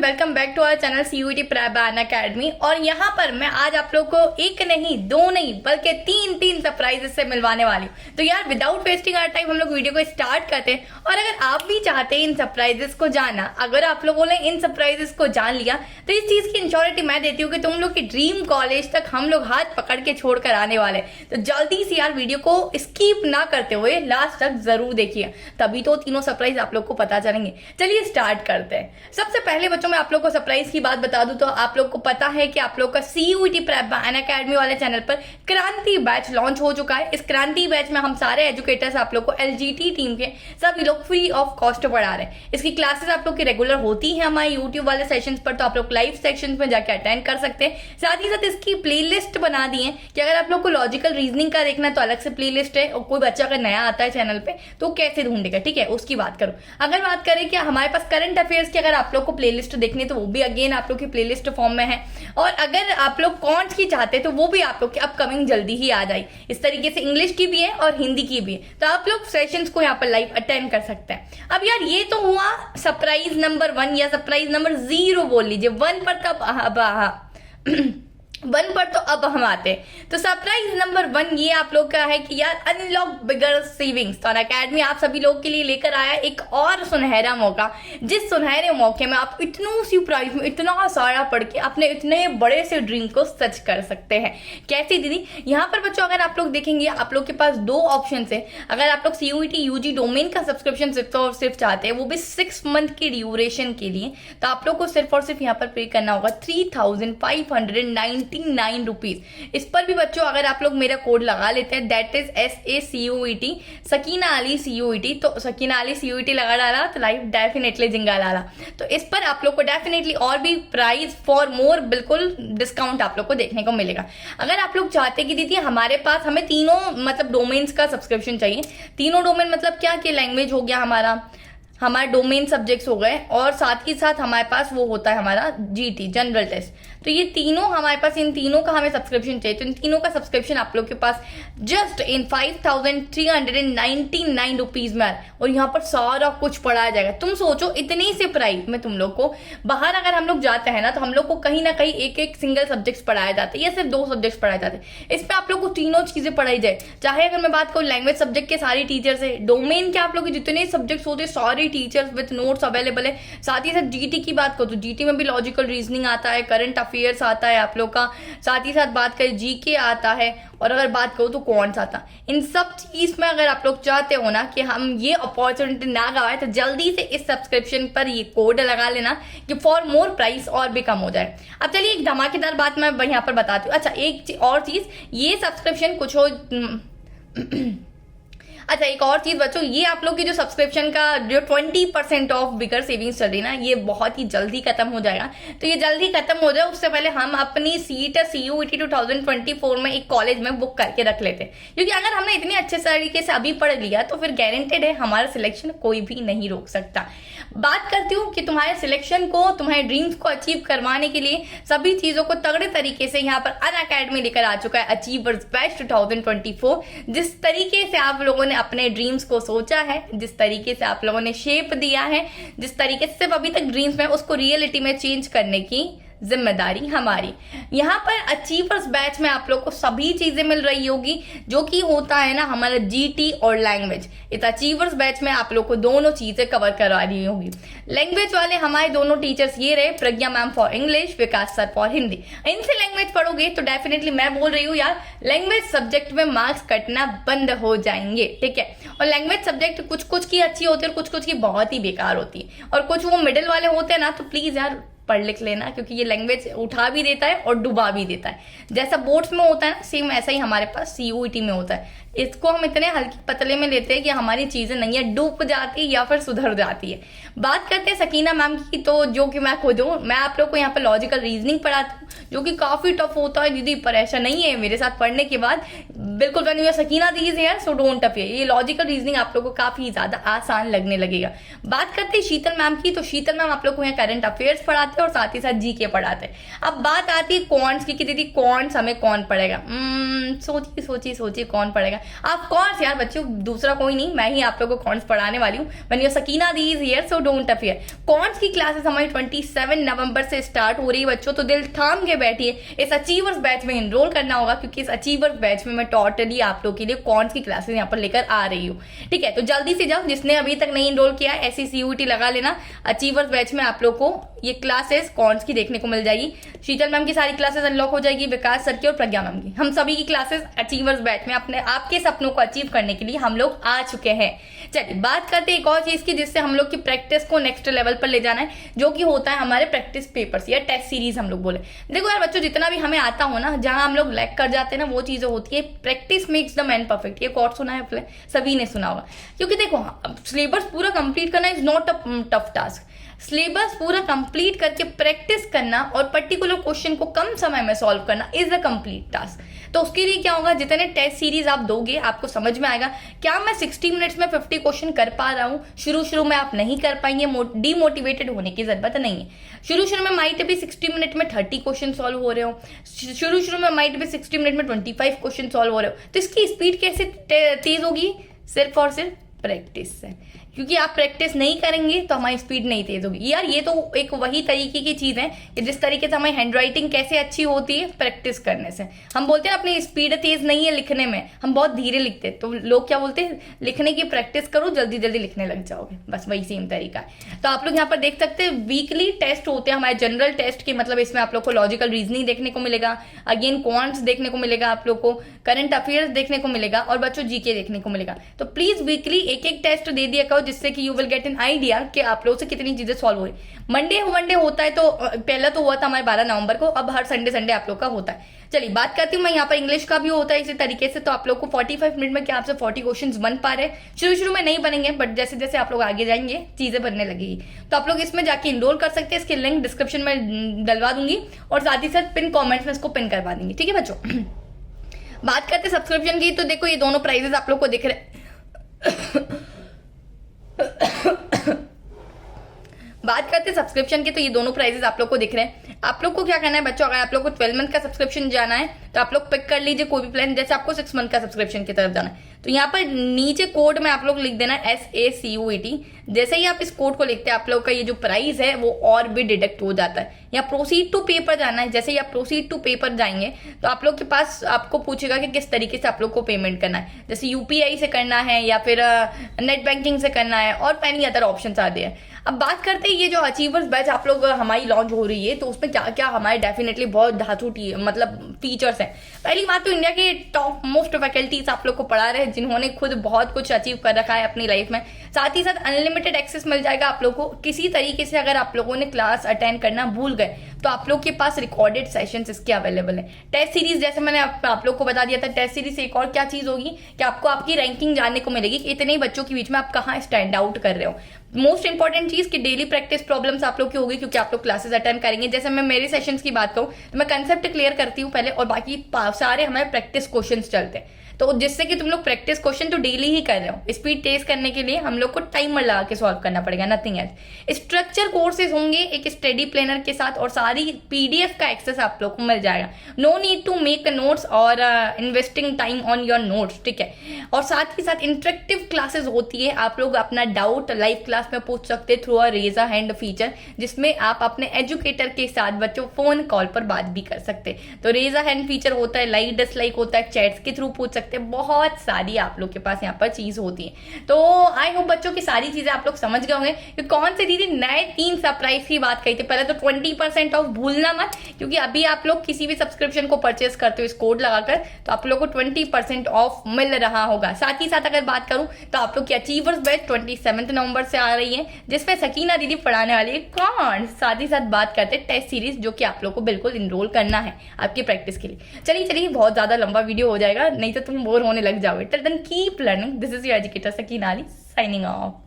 Welcome back to our channel CUET prep by Unacademy. और यहाँ पर मैं आज आप लोग को एक नहीं दो नहीं बल्कि तीन सरप्राइजेस से मिलवाने वाली हूँ। तो यार विदाउट वेस्टिंग आवर टाइम हम लोग वीडियो को स्टार्ट करते हैं। और अगर आप भी चाहते हैं इन सरप्राइजेस को जानना, अगर आप लोगों ने इन सरप्राइजेस को जान लिया तो इस चीज की इंश्योरिटी मैं देती हूँ कि तुम लोग की ड्रीम कॉलेज तक हम लोग हाथ पकड़ के छोड़ कर आने वाले। तो जल्दी से यार वीडियो को स्किप ना करते हुए लास्ट तक जरूर देखिए, तभी तो तीनों सरप्राइज आप लोग को पता चलेंगे। चलिए स्टार्ट करते हैं। सबसे पहले बच्चों मैं आप लोग को सरप्राइज की बात बता दूं तो आप लोग को पता है कि आप लोग का सीयूईटी प्रेप बाय अनअकैडमी वाले चैनल पर क्रांति बैच लॉन्च हो चुका है। इस क्रांति बैच में हम सारे एजुकेटर्स आप लोग को एलजीटी टीम के सभी लोग फ्री ऑफ कॉस्ट पढ़ा रहे हैं। इसकी क्लासेस आप लोग की रेगुलर होती है हमारे यूट्यूब वाले सेशंस पर, तो आप लोग लाइव सेक्शंस में जाके अटेंड कर सकते हैं। साथ ही साथ इसकी प्लेलिस्ट बना दी है कि अगर आप लोग को लॉजिकल रीजनिंग का देखना है तो अलग से प्लेलिस्ट है, और कोई बच्चा अगर नया आता है चैनल पे तो कैसे ढूंढेगा, ठीक है, उसकी बात करो। अगर बात करें कि हमारे पास करंट अफेयर्स की अगर आप लोग को प्लेलिस्ट देखनी तो वो भी अगेन आप लोग की प्लेलिस्ट फॉर्म में है। और अगर आप लोग कॉन्ट्स की चाहते हैं तो वो भी आप लोग की अपकमिंग जल्दी ही आ जाए। इस तरीके से इंग्लिश की भी है और हिंदी की भी है, तो आप लोग सेशंस को यहाँ पर लाइव अटेंड कर सकते हैं। अब यार ये तो हुआ सरप्राइज नंबर 1 या सरप्राइज नंबर 0 बोल लीजिए। 1 पर तब 1 पर तो अब हम आते हैं। तो सरप्राइज नंबर 1 ये आप लोग का है कि यार अनलॉक बिगर सेविंग्स। तो अनअकैडमी आप सभी लोग के लिए लेकर आया एक और सुनहरा मौका, जिस सुनहरे मौके में आप इतनों सी प्राइस में इतना सारा पढ़ के अपने इतने बड़े से ड्रीम को सच कर सकते हैं। कैसे दीदी? यहाँ पर बच्चों अगर आप लोग देखेंगे आप लोग के पास 2 ऑप्शन है। अगर आप लोग सीयूईटी यूजी डोमेन का सब्सक्रिप्शन सिर्फ और सिर्फ चाहते हैं, वो भी 6 मंथ की ड्यूरेशन के लिए, तो आप लोग को सिर्फ और सिर्फ यहाँ पर पे करना होगा 3599 रुपीज। इस पर भी बच्चों अगर आप लोग मेरा कोड लगा लेते हैं, that is SACUET Sakina Ali CUET, तो सकीना अली CUET लगा डाला तो लाइफ डेफिनेटली जिंगा डाला। तो इस पर आप लोग को डेफिनेटली और भी प्राइस फॉर मोर बिल्कुल डिस्काउंट आप लोग को देखने को मिलेगा। अगर आप लोग चाहते हैं कि दीदी हमारे पास हमें तीनों मतलब डोमेन्स का सब्सक्रिप्शन चाहिए, तीनों डोमेन मतलब क्या कि लैंग्वेज हो गया, हमारे डोमेन सब्जेक्ट्स हो गए, और साथ ही साथ हमारे पास वो होता है हमारा GT जनरल टेस्ट। तो ये तीनों हमारे पास, इन तीनों का हमें सब्सक्रिप्शन चाहिए। तो इन तीनों का सब्सक्रिप्शन आप लोग के पास जस्ट इन 5399 रुपीज में, और यहाँ पर सारा कुछ पढ़ाया जाएगा। तुम सोचो इतनी से प्राइस में तुम लोग को बाहर अगर हम लोग जाते हैं ना तो हम लोग को कहीं ना कहीं एक सिंगल सब्जेक्ट पढ़ाए जाते हैं या सिर्फ 2 सब्जेक्ट पढ़ाए जाते हैं। इसमें आप लोग को तीनों चीजें पढ़ाई जाए। चाहे अगर मैं बात करूँ लैंग्वेज सब्जेक्ट के सारी टीचर्स है, डोमेन के आप लोग के जितने सब्जेक्ट्स होते हैं सारे टीचर्स विद नोट्स अवेलेबल है। साथ ही साथ GT की बात करो तो GT में भी लॉजिकल रीजनिंग आता है, करंट अफेयर्स आता है आप लोग का, साथ ही साथ बात करें GK आता है, और अगर बात करो तो कौन सा आता। इन सब चीज में अगर आप लोग चाहते हो ना कि हम ये अपॉर्चुनिटी ना गवाए तो जल्दी से इस सब्सक्रिप्शन पर ये कोड लगा लेना कि फॉर मोर प्राइस और भी कम हो जाए। अब चलिए एक धमाकेदार बात मैं यहाँ पर बताती हूँ। अच्छा एक और चीज, ये सब्सक्रिप्शन कुछ हो अच्छा एक और चीज बच्चों, ये आप लोग की जो सब्सक्रिप्शन का जो 20% ऑफ बिगर सेविंग्स चल रही है ना, ये बहुत ही जल्दी खत्म हो जाएगा। तो ये जल्दी खत्म हो जाए उससे पहले हम अपनी सीट CUET 2024 में एक कॉलेज में बुक करके रख लेते हैं, क्योंकि अगर हमने इतने अच्छे तरीके से अभी पढ़ लिया तो फिर गारंटेड है हमारा सिलेक्शन कोई भी नहीं रोक सकता। बात करती हूँ कि तुम्हारे सिलेक्शन को, तुम्हारे ड्रीम्स को अचीव करवाने के लिए सभी चीजों को तगड़े तरीके से यहाँ पर अनअकैडमी लेकर आ चुका है अचीवर्स बैच 2024। जिस तरीके से आप लोगों ने अपने ड्रीम्स को सोचा है, जिस तरीके से आप लोगों ने शेप दिया है, जिस तरीके से अभी तक ड्रीम्स में उसको रियलिटी में चेंज करने की जिम्मेदारी हमारी। यहाँ पर अचीवर्स बैच में आप लोग को सभी चीजें मिल रही होगी जो कि होता है ना हमारा GT और लैंग्वेज। इस अचीवर्स बैच में आप लोग को दोनों चीजें कवर करवा रही होगी। लैंग्वेज वाले हमारे दोनों टीचर्स ये रहे, Pragya ma'am for English, Vikas sir for Hindi. इनसे लैंग्वेज पढ़ोगे तो डेफिनेटली मैं बोल रही हूँ यार लैंग्वेज सब्जेक्ट में मार्क्स कटना बंद हो जाएंगे, ठीक है। और लैंग्वेज सब्जेक्ट कुछ कुछ की अच्छी होती है और कुछ कुछ की बहुत ही बेकार होती है, और कुछ वो मिडिल वाले होते हैं ना, तो प्लीज यार पढ़ लिख लेना, क्योंकि ये लैंग्वेज उठा भी देता है और डुबा भी देता है। जैसा बोर्ड्स में होता है ना, सेम ऐसा ही हमारे पास CUET में होता है। इसको हम इतने हल्के पतले में लेते हैं कि हमारी चीजें नहीं है डूब जाती है या फिर सुधर जाती है। बात करते हैं सकीना मैम की, तो जो कि मैं खुद हूँ, मैं आप लोग को यहाँ पर लॉजिकल रीजनिंग पढ़ाती हूँ जो कि काफी टफ होता है दीदी, पर ऐसा नहीं है। मेरे साथ पढ़ने के बाद बिल्कुल बनी हुई सकीना दीज है, सो डोंट टफ। ये लॉजिकल रीजनिंग आप लोग को काफी ज्यादा आसान लगने लगेगा। बात करते हैं शीतल मैम की, तो शीतल मैम आप लोग को यहाँ करंट अफेयर्स पढ़ाते हैं और साथ ही साथ GK पढ़ाते हैं। अब बात आती है कॉन्ट्स की कि दीदी कॉन्ट्स हमें कौन पढ़ेगा। सोचिए कौन पढ़ेगा। ऑफ कोर्स यार बच्चों, दूसरा कोई नहीं, मैं ही आप लोगों को कॉन्ट्स पढ़ाने वाली हूँ। When your Sakina the is here so don't appear. Counts की क्लासेस हमारी 27 नवंबर से स्टार्ट हो रही है बच्चों, तो दिल थाम के बैठिए, इस अचीवर्स बैच में एनरोल करना होगा, क्योंकि इस अचीवर्स बैच में मैं टोटली आप लोग के लिए कॉन्ट्स की क्लासेस यहाँ पर लेकर आ रही हूँ। ठीक है, तो जल्दी से जाओ, जिसने अभी तक नहीं एनरोल किया ऐसी CUET लगा लेना। अचीवर्स बैच में आप लोग को ये क्लासेस कॉन्ट्स की देखने को मिल जाएगी। शीतल मैम की सारी क्लासेस अनलॉक हो जाएगी, विकास सर की और प्रज्ञा मैम की, हम सभी की क्लासेस अचीवर्स बैच में अपने आपके सपनों को अचीव करने के लिए हम लोग आ चुके हैं। चलिए बात करते हैं एक और चीज की, जिससे हम लोग की प्रैक्टिस को नेक्स्ट लेवल पर ले जाना है, जो कि होता है हमारे प्रैक्टिस पेपर्स या टेस्ट सीरीज हम लोग बोले। देखो यार बच्चों, जितना भी हमें आता हो ना, जहां हम लोग लैग कर जाते हैं ना, वो चीजें होती है practice makes the man perfect. ये कोट सुना है सभी ने सुना होगा, क्योंकि देखो सिलेबस पूरा कंप्लीट करना is not a tough task. Syllabus पूरा कंप्लीट करके प्रैक्टिस करना और पर्टिकुलर क्वेश्चन को कम समय में सॉल्व करना इज अ कंप्लीट टास्क। तो उसके लिए क्या होगा, जितने टेस्ट सीरीज आप दोगे आपको समझ में आएगा क्या मैं 60 मिनट्स में 50 क्वेश्चन कर पा रहा हूँ। शुरू में आप नहीं कर पाएंगे, डीमोटिवेटेड होने की जरूरत नहीं है। शुरू में माइट भी 60 मिनट में 30 क्वेश्चन सॉल्व हो रहे हो, शुरू में माइट भी 60 मिनट में 25 क्वेश्चन सॉल्व हो रहे हो। तो इसकी स्पीड कैसे तेज होगी? सिर्फ और सिर्फ प्रैक्टिस से, क्योंकि आप प्रैक्टिस नहीं करेंगे तो हमारी स्पीड नहीं तेज होगी। यार ये तो एक वही तरीके की चीज है कि जिस तरीके से हमारी हैंडराइटिंग कैसे अच्छी होती है प्रैक्टिस करने से। हम बोलते हैं अपनी स्पीड तेज नहीं है लिखने में, हम बहुत धीरे लिखते हैं, तो लोग क्या बोलते हैं, लिखने की प्रैक्टिस करो जल्दी जल्दी लिखने लग जाओगे, बस वही सेम तरीका है। तो आप लोग यहाँ पर देख सकते हैं वीकली टेस्ट होते हैं हमारे जनरल टेस्ट के, मतलब इसमें आप लोग को लॉजिकल रीजनिंग देखने को मिलेगा, अगेन क्वांट्स देखने को मिलेगा, आप लोग को करंट अफेयर्स देखने को मिलेगा और बच्चों जीके देखने को मिलेगा। तो प्लीज वीकली एक एक टेस्ट दे दिया करो, जिससे कि you will get an idea कि आप लोग से कितनी चीजें सॉल्व हो रही। मंडे होता है, तो पहला तो हुआ था हमारे 12 नवंबर को, अब हर संडे आप लोग का होता है। चलिए बात करती हूँ मैं, यहाँ पर इंग्लिश का भी होता है इसी तरीके से। तो आप लोग को 45 मिनट में क्या आपसे 40 क्वेश्चंस बन पा रहे हैं। शुरू में नहीं बनेंगे, बट जैसे जैसे आप लोग आगे जाएंगे चीजें बनने लगेगी। तो आप लोग इसमें जाके इनरोल कर सकते हैं, इसकी लिंक डिस्क्रिप्शन में डलवा दूंगी और साथ ही साथ पिन कॉमेंट्स में इसको पिन करवा देंगे। ठीक है बच्चों, बात करते हैं सब्सक्रिप्शन की। तो देखो ये दोनों प्राइजेस आप लोग को दिख रहे बात करते हैं सब्सक्रिप्शन की, तो ये दोनों प्राइजेस आप लोग को दिख रहे हैं। आप लोग को क्या करना है बच्चों, अगर आप लोग को 12 मंथ का सब्सक्रिप्शन जाना है तो आप लोग पिक कर लीजिए कोई भी प्लान। जैसे आपको 6 मंथ का सब्सक्रिप्शन की तरफ जाना है तो यहाँ पर नीचे कोड में आप लोग लिख देना SACUET। जैसे ही आप इस कोड को लिखते हैं आप लोग का ये जो प्राइस है वो और भी डिडक्ट हो जाता है। यहाँ प्रोसीड टू पे पर जाना है। जैसे ही आप प्रोसीड टू पे पर जाएंगे तो आप लोग के पास आपको पूछेगा कि किस तरीके से आप लोग को पेमेंट करना है, जैसे UPI से करना है या फिर नेट बैंकिंग से करना है और एनी अदर ऑप्शन आते हैं। अब बात करते हैं ये जो अचीवर्स बैच आप लोग हमारी लॉन्च हो रही है, तो उसमें क्या क्या हमारे डेफिनेटली बहुत धातु मतलब फीचर्स हैं। पहली बात तो इंडिया के टॉप मोस्ट फैकल्टीज आप लोग को पढ़ा रहे हैं, जिन्होंने खुद बहुत कुछ अचीव कर रखा है अपनी लाइफ में। साथ ही साथ अनलिमिटेड एक्सेस मिल जाएगा आप लोग को। किसी तरीके से अगर आप लोगों ने क्लास अटेंड करना भूल गए तो आप लोग के पास रिकॉर्डेड सेशंस इसके अवेलेबल है। टेस्ट सीरीज जैसे मैंने आप लोग को बता दिया था, टेस्ट सीरीज से एक और क्या चीज होगी कि आपको आपकी रैंकिंग जानने को मिलेगी कि इतने बच्चों के बीच में आप कहाँ स्टैंड आउट कर रहे हो। मोस्ट इंपॉर्टेंट चीज कि डेली प्रैक्टिस प्रॉब्लम्स आप लोग की होगी, क्योंकि आप लोग क्लासेस अटेंड करेंगे। जैसे मैं मेरे सेशंस की बात करूं तो मैं कंसेप्ट क्लियर करती हूं पहले, और बाकी सारे हमारे प्रैक्टिस क्वेश्चंस चलते हैं। तो जिससे कि तुम लोग प्रैक्टिस क्वेश्चन तो डेली ही कर रहे हो। स्पीड तेज करने के लिए हम लोग को टाइमर लगा के सॉल्व करना पड़ेगा, नथिंग एल्स। स्ट्रक्चर कोर्सेज होंगे एक स्टडी प्लानर के साथ, और सारी PDF का एक्सेस आप लोग को मिल जाएगा। No need to make notes और investing time on your notes, ठीक है। और साथ ही साथ इंटरेक्टिव क्लासेस होती है, आप लोग अपना डाउट लाइव क्लास में पूछ सकते through a raise a hand feature, जिसमें आप अपने एजुकेटर के साथ बच्चों फोन कॉल पर बात भी कर सकते। तो रेज अ हैंड फीचर होता है, लाइक डिसलाइक होता है, चैट्स के थ्रू पूछ सकते हैं, बहुत सारी आप लोग के पास यहाँ पर चीज होती है। तो आई होप बच्चों की सारी चीजें आप लोग समझ गए होंगे कि कौन से दीदी नए 3 सरप्राइज की बात कही थी। पहले तो 20% ऑफ भूलना मत, क्योंकि अभी आप लोग किसी भी सब्सक्रिप्शन को परचेस करते हो इस कोड लगाकर तो आप लोग को 20% ऑफ मिल रहा होगा। साथ ही साथ अगर बात करूं तो आप लोग की अचीवर्स बैच 27 नवंबर से आ रही है, जिसमें सकीना दीदी पढ़ाने वाली है कौन। साथ ही साथ बात करते हैं टेस्ट सीरीज, जो कि आप लोग को बिल्कुल इनरोल करना है आपकी प्रैक्टिस के लिए। चलिए बहुत ज्यादा लंबा वीडियो हो जाएगा, नहीं तो तुम बोर होने लग जाओगे। Till then keep learning. This is your educator Sakina Ali signing of.